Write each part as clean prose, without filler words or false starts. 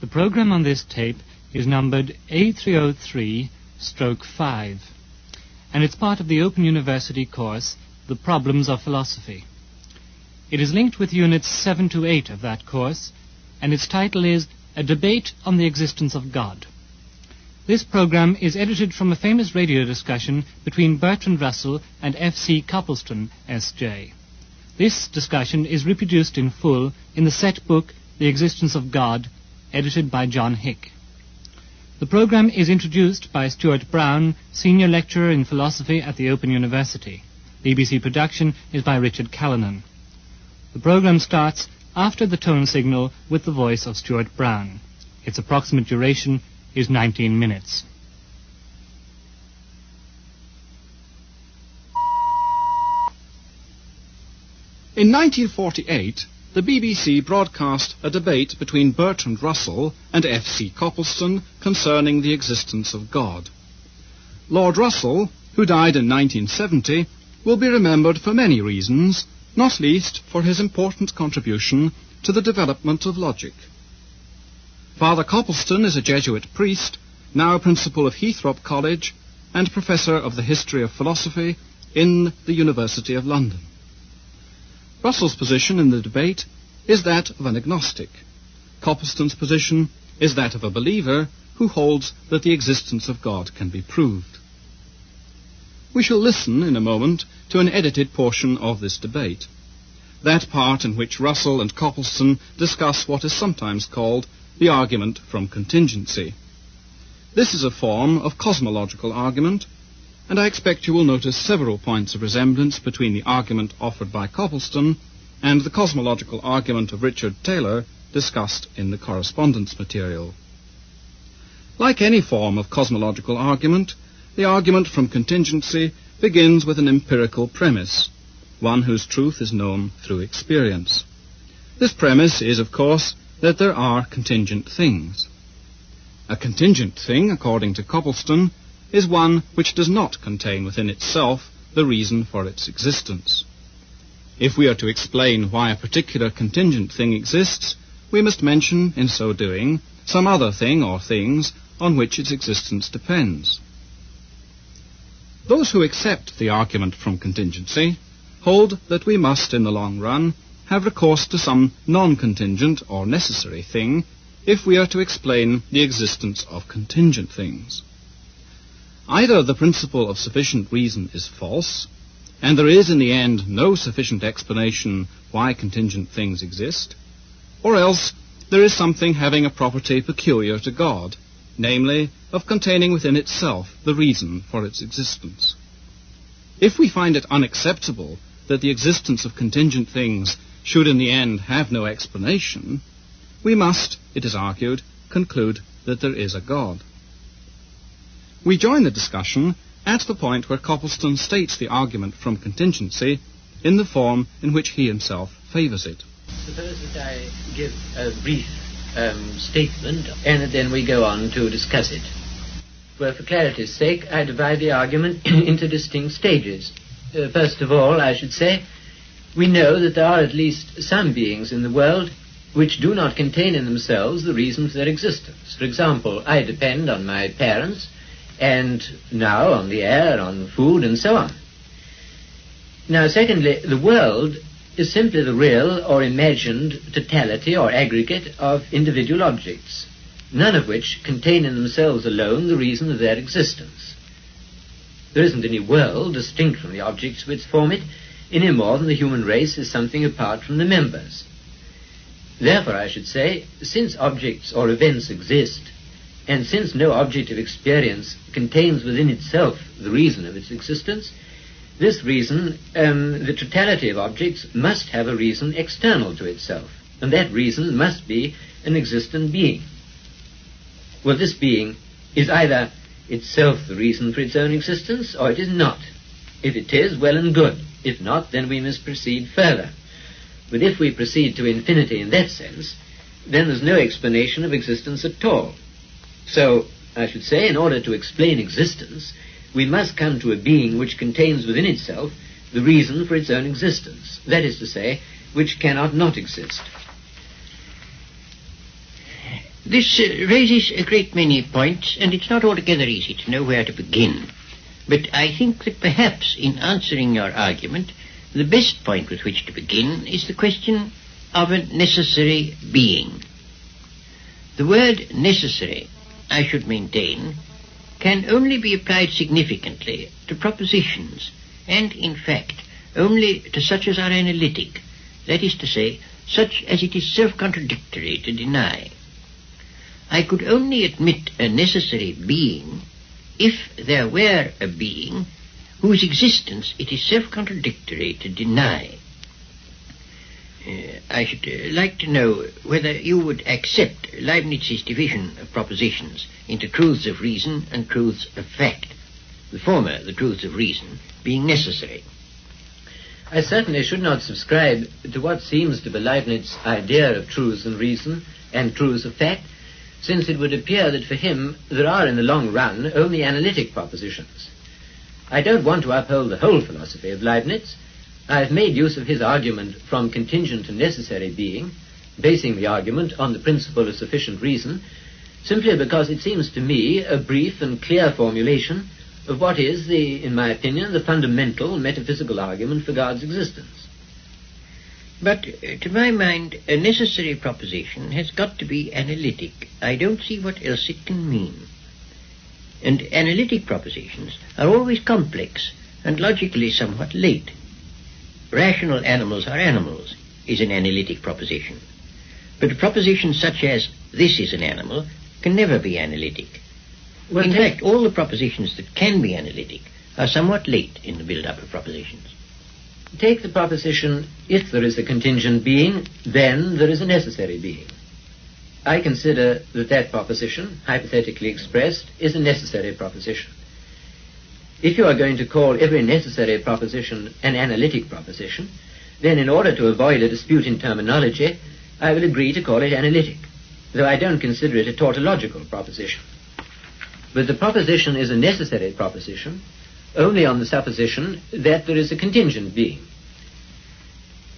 The program on this tape is numbered A303/5, and it's part of the Open University course, The Problems of Philosophy. It is linked with Units 7 to 8 of that course, and its title is A Debate on the Existence of God. This program is edited from a famous radio discussion between Bertrand Russell and F.C. Copleston, S.J. This discussion is reproduced in full in the set book The Existence of God, edited by John Hick. The program is introduced by Stuart Brown, Senior Lecturer in Philosophy at the Open University. BBC production is by Richard Callanan. The program starts after the tone signal with the voice of Stuart Brown. Its approximate duration is 19 minutes. In 1948, the BBC broadcast a debate between Bertrand Russell and F.C. Copleston concerning the existence of God. Lord Russell, who died in 1970, will be remembered for many reasons, not least for his important contribution to the development of logic. Father Copleston is a Jesuit priest, now principal of Heathrop College and professor of the history of philosophy in the University of London. Russell's position in the debate is that of an agnostic. Copleston's position is that of a believer who holds that the existence of God can be proved. We shall listen in a moment to an edited portion of this debate, that part in which Russell and Copleston discuss what is sometimes called the argument from contingency. This is a form of cosmological argument, and I expect you will notice several points of resemblance between the argument offered by Copleston and the cosmological argument of Richard Taylor discussed in the correspondence material. Like any form of cosmological argument, the argument from contingency begins with an empirical premise, one whose truth is known through experience. This premise is, of course, that there are contingent things. A contingent thing, according to Copleston, is one which does not contain within itself the reason for its existence. If we are to explain why a particular contingent thing exists, we must mention, in so doing, some other thing or things on which its existence depends. Those who accept the argument from contingency hold that we must, in the long run, have recourse to some non-contingent or necessary thing if we are to explain the existence of contingent things. Either the principle of sufficient reason is false, and there is in the end no sufficient explanation why contingent things exist, or else there is something having a property peculiar to God, namely, of containing within itself the reason for its existence. If we find it unacceptable that the existence of contingent things should in the end have no explanation, we must, it is argued, conclude that there is a God. We join the discussion at the point where Copleston states the argument from contingency in the form in which he himself favours it. Suppose that I give a brief statement, and then we go on to discuss it. Well, for clarity's sake, I divide the argument into distinct stages. First of all, I should say, we know that there are at least some beings in the world which do not contain in themselves the reason for their existence. For example, I depend on my parents, and now on the air, on food, and so on. Now, secondly, the world is simply the real or imagined totality or aggregate of individual objects, none of which contain in themselves alone the reason of their existence. There isn't any world distinct from the objects which form it, any more than the human race is something apart from the members. Therefore, I should say, since objects or events exist, and since no object of experience contains within itself the reason of its existence, this reason, the totality of objects, must have a reason external to itself, and that reason must be an existent being. Well, this being is either itself the reason for its own existence, or it is not. If it is, well and good. If not, then we must proceed further. But if we proceed to infinity in that sense, then there's no explanation of existence at all. So, I should say, in order to explain existence, we must come to a being which contains within itself the reason for its own existence, that is to say, which cannot not exist. This raises a great many points, and it's not altogether easy to know where to begin. But I think that perhaps in answering your argument, the best point with which to begin is the question of a necessary being. The word necessary, I should maintain, can only be applied significantly to propositions, and in fact only to such as are analytic, that is to say, such as it is self-contradictory to deny. I could only admit a necessary being if there were a being whose existence it is self-contradictory to deny. I should like to know whether you would accept Leibniz's division of propositions into truths of reason and truths of fact, the former, the truths of reason, being necessary. I certainly should not subscribe to what seems to be Leibniz's idea of truths of reason and truths of fact, since it would appear that for him there are in the long run only analytic propositions. I don't want to uphold the whole philosophy of Leibniz. I have made use of his argument from contingent to necessary being, basing the argument on the principle of sufficient reason, simply because it seems to me a brief and clear formulation of what is, in my opinion, the fundamental metaphysical argument for God's existence. But, to my mind, a necessary proposition has got to be analytic. I don't see what else it can mean. And analytic propositions are always complex and logically somewhat late. Rational animals are animals is an analytic proposition. But a proposition such as this is an animal can never be analytic. Well, in fact, all the propositions that can be analytic are somewhat late in the build-up of propositions. Take the proposition, if there is a contingent being, then there is a necessary being. I consider that proposition, hypothetically expressed, is a necessary proposition. If you are going to call every necessary proposition an analytic proposition, then in order to avoid a dispute in terminology, I will agree to call it analytic, though I don't consider it a tautological proposition. But the proposition is a necessary proposition only on the supposition that there is a contingent being.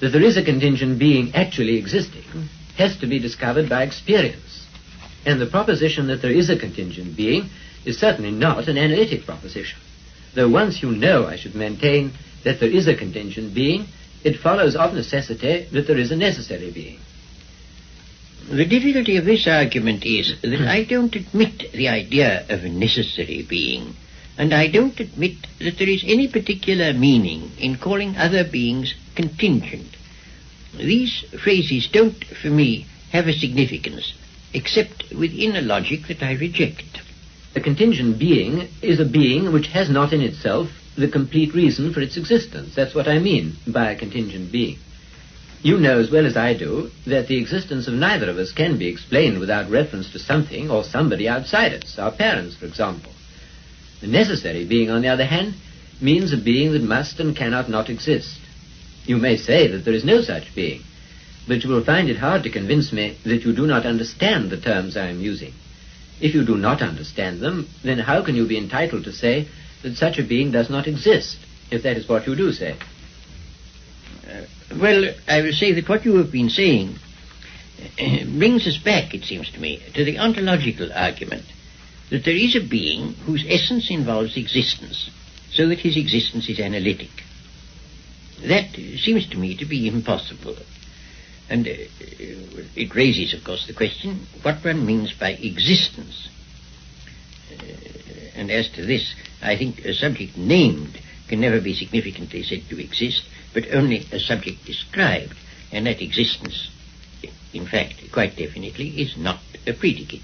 That there is a contingent being actually existing has to be discovered by experience. And the proposition that there is a contingent being is certainly not an analytic proposition. Though once you know, I should maintain, that there is a contingent being, it follows of necessity that there is a necessary being. The difficulty of this argument is that I don't admit the idea of a necessary being, and I don't admit that there is any particular meaning in calling other beings contingent. These phrases don't, for me, have a significance, except within a logic that I reject. A contingent being is a being which has not in itself the complete reason for its existence. That's what I mean by a contingent being. You know as well as I do that the existence of neither of us can be explained without reference to something or somebody outside us, our parents, for example. The necessary being, on the other hand, means a being that must and cannot not exist. You may say that there is no such being, but you will find it hard to convince me that you do not understand the terms I am using. If you do not understand them, then how can you be entitled to say that such a being does not exist, if that is what you do say? Well, I will say that what you have been saying brings us back, it seems to me, to the ontological argument that there is a being whose essence involves existence, so that his existence is analytic. That seems to me to be impossible. And it raises, of course, the question what one means by existence. And as to this, I think a subject named can never be significantly said to exist, but only a subject described, and that existence, in fact, quite definitely, is not a predicate.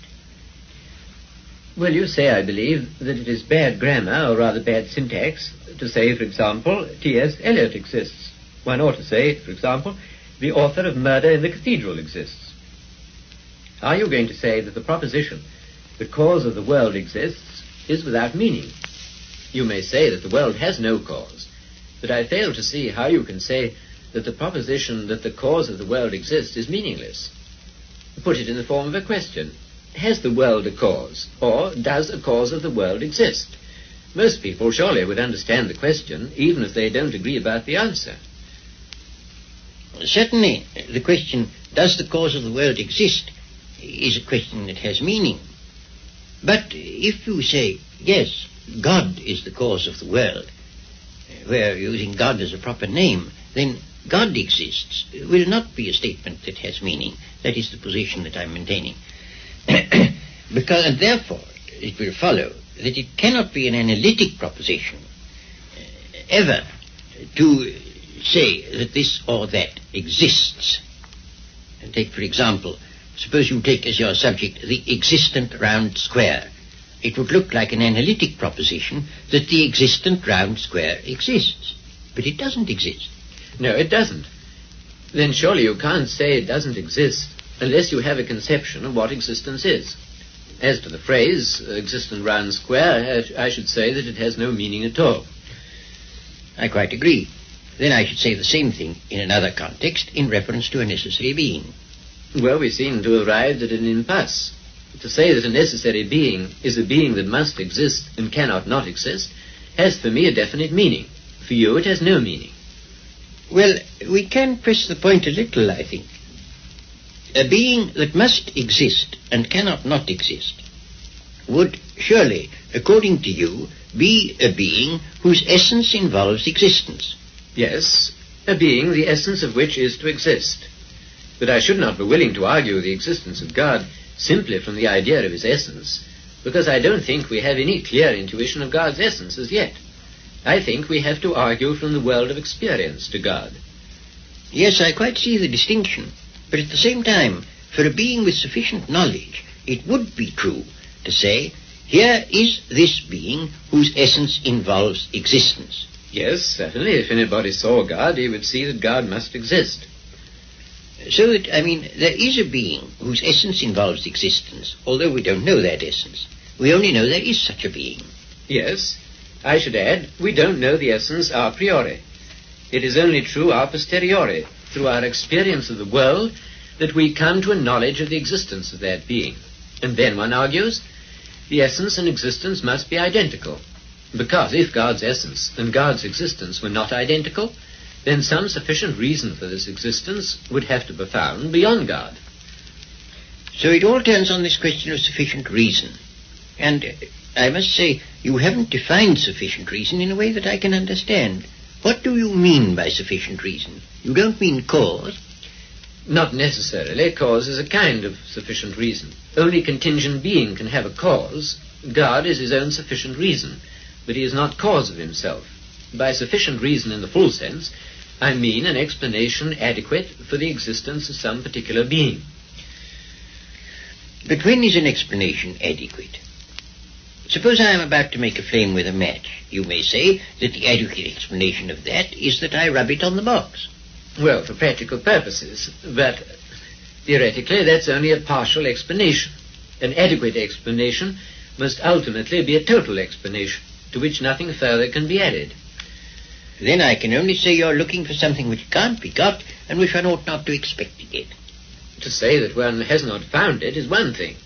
Well, you say, I believe, that it is bad grammar, or rather bad syntax, to say, for example, T.S. Eliot exists. One ought to say, for example, the author of Murder in the Cathedral exists. Are you going to say that the proposition, the cause of the world exists, is without meaning? You may say that the world has no cause, but I fail to see how you can say that the proposition that the cause of the world exists is meaningless. Put it in the form of a question. Has the world a cause, or does a cause of the world exist? Most people surely would understand the question, even if they don't agree about the answer. Certainly, the question, does the cause of the world exist, is a question that has meaning. But if you say, yes, God is the cause of the world, where using God as a proper name, then God exists will not be a statement that has meaning. That is the position that I'm maintaining. And therefore, it will follow that it cannot be an analytic proposition ever to say that this or that exists. And take, for example, suppose you take as your subject the existent round square. It would look like an analytic proposition that the existent round square exists. But it doesn't exist. No, it doesn't. Then surely you can't say it doesn't exist unless you have a conception of what existence is. As to the phrase, existent round square, I should say that it has no meaning at all. I quite agree. Then I should say the same thing in another context in reference to a necessary being. Well, we seem to have arrived at an impasse. To say that a necessary being is a being that must exist and cannot not exist has for me a definite meaning. For you it has no meaning. Well, we can press the point a little, I think. A being that must exist and cannot not exist would surely, according to you, be a being whose essence involves existence. Yes, a being the essence of which is to exist. But I should not be willing to argue the existence of God simply from the idea of his essence, because I don't think we have any clear intuition of God's essence as yet. I think we have to argue from the world of experience to God. Yes, I quite see the distinction. But at the same time, for a being with sufficient knowledge, it would be true to say, here is this being whose essence involves existence. Yes, certainly. If anybody saw God, he would see that God must exist. So that, there is a being whose essence involves existence, although we don't know that essence. We only know there is such a being. Yes. I should add, we don't know the essence a priori. It is only true a posteriori, through our experience of the world, that we come to a knowledge of the existence of that being. And then, one argues, the essence and existence must be identical. Because if God's essence and God's existence were not identical, then some sufficient reason for this existence would have to be found beyond God. So it all turns on this question of sufficient reason. And I must say, you haven't defined sufficient reason in a way that I can understand. What do you mean by sufficient reason? You don't mean cause? Not necessarily. Cause is a kind of sufficient reason. Only contingent being can have a cause. God is his own sufficient reason, but he is not cause of himself. By sufficient reason in the full sense, I mean an explanation adequate for the existence of some particular being. But when is an explanation adequate? Suppose I am about to make a flame with a match. You may say that the adequate explanation of that is that I rub it on the box. Well, for practical purposes, but theoretically that's only a partial explanation. An adequate explanation must ultimately be a total explanation, to which nothing further can be added. Then I can only say you're looking for something which can't be got and which one ought not to expect to get. To say that one has not found it is one thing.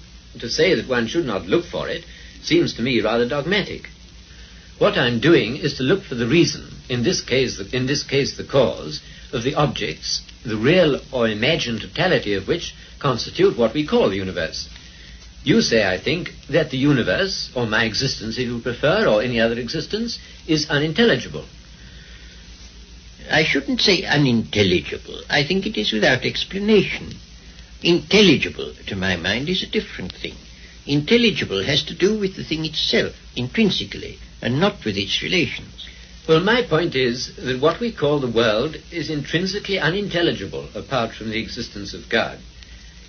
To say that one should not look for it seems to me rather dogmatic. What I'm doing is to look for the reason, in this case the cause, of the objects, the real or imagined totality of which constitute what we call the universe. You say, I think, that the universe, or my existence if you prefer, or any other existence, is unintelligible. I shouldn't say unintelligible. I think it is without explanation. Intelligible, to my mind, is a different thing. Intelligible has to do with the thing itself, intrinsically, and not with its relations. Well, my point is that what we call the world is intrinsically unintelligible apart from the existence of God.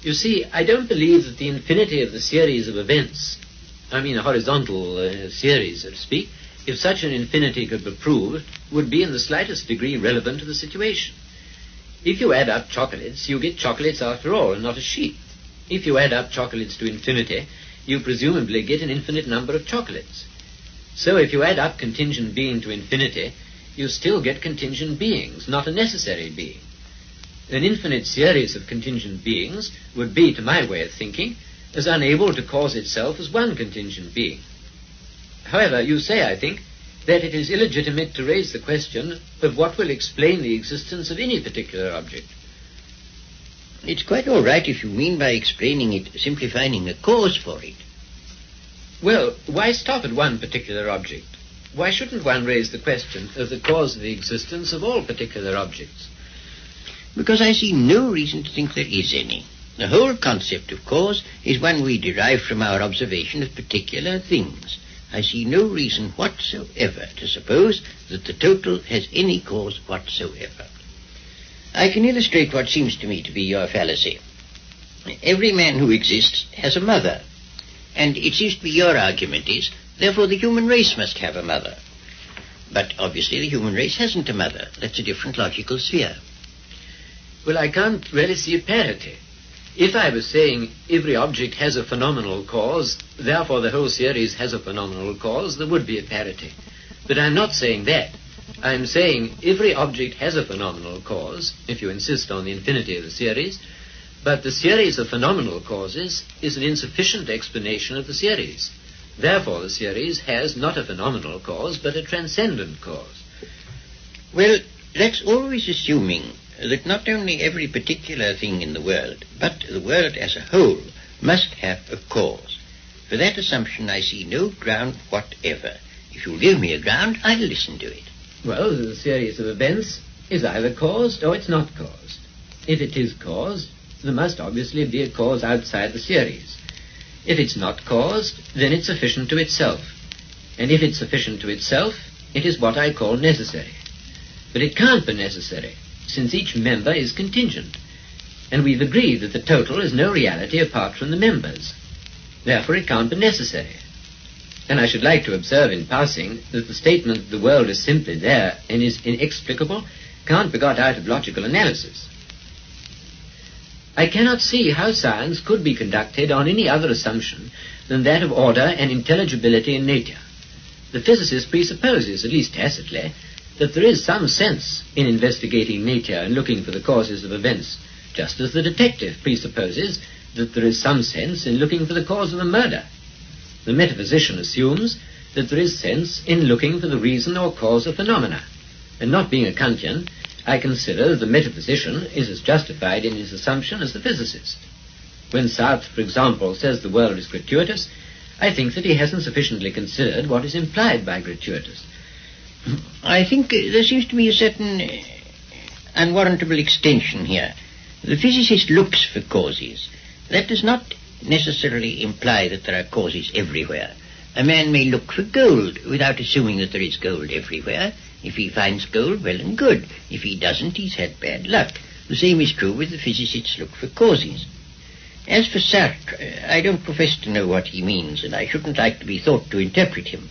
You see, I don't believe that the infinity of the series of events, a horizontal series, so to speak, if such an infinity could be proved, would be in the slightest degree relevant to the situation. If you add up chocolates, you get chocolates after all, and not a sheep. If you add up chocolates to infinity, you presumably get an infinite number of chocolates. So if you add up contingent being to infinity, you still get contingent beings, not a necessary being. An infinite series of contingent beings would be, to my way of thinking, as unable to cause itself as one contingent being. However, you say, I think, that it is illegitimate to raise the question of what will explain the existence of any particular object. It's quite all right if you mean by explaining it simply finding a cause for it. Well, why stop at one particular object? Why shouldn't one raise the question of the cause of the existence of all particular objects? Because I see no reason to think there is any. The whole concept of cause is one we derive from our observation of particular things. I see no reason whatsoever to suppose that the total has any cause whatsoever. I can illustrate what seems to me to be your fallacy. Every man who exists has a mother, and it seems to be your argument is, therefore the human race must have a mother. But obviously the human race hasn't a mother. That's a different logical sphere. Well, I can't really see a parity. If I was saying every object has a phenomenal cause, therefore the whole series has a phenomenal cause, there would be a parity. But I'm not saying that. I'm saying every object has a phenomenal cause, if you insist on the infinity of the series, but the series of phenomenal causes is an insufficient explanation of the series. Therefore the series has not a phenomenal cause, but a transcendent cause. Well, that's always assuming that not only every particular thing in the world, but the world as a whole, must have a cause. For that assumption I see no ground whatever. If you'll give me a ground, I'll listen to it. Well, the series of events is either caused or it's not caused. If it is caused, there must obviously be a cause outside the series. If it's not caused, then it's sufficient to itself. And if it's sufficient to itself, it is what I call necessary. But it can't be necessary, since each member is contingent. And we've agreed that the total is no reality apart from the members. Therefore it can't be necessary. And I should like to observe in passing that the statement that the world is simply there and is inexplicable can't be got out of logical analysis. I cannot see how science could be conducted on any other assumption than that of order and intelligibility in nature. The physicist presupposes, at least tacitly, that there is some sense in investigating nature and looking for the causes of events, just as the detective presupposes that there is some sense in looking for the cause of a murder. The metaphysician assumes that there is sense in looking for the reason or cause of phenomena, and not being a Kantian, I consider that the metaphysician is as justified in his assumption as the physicist. When Sartre, for example, says the world is gratuitous, I think that he hasn't sufficiently considered what is implied by gratuitous. I think there seems to be a certain unwarrantable extension here. The physicist looks for causes. That does not necessarily imply that there are causes everywhere. A man may look for gold without assuming that there is gold everywhere. If he finds gold, well and good. If he doesn't, he's had bad luck. The same is true with the physicists look for causes. As for Sartre, I don't profess to know what he means, and I shouldn't like to be thought to interpret him.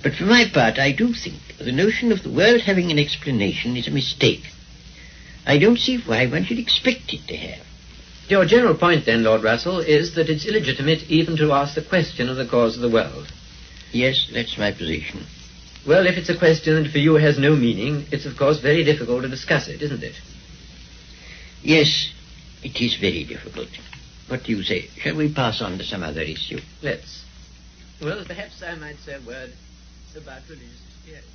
But for my part, I do think the notion of the world having an explanation is a mistake. I don't see why one should expect it to have. Your general point, then, Lord Russell, is that it's illegitimate even to ask the question of the cause of the world. Yes, that's my position. Well, if it's a question that for you has no meaning, it's of course very difficult to discuss it, isn't it? Yes, it is very difficult. What do you say? Shall we pass on to some other issue? Let's. Well, perhaps I might say a word about religious experience.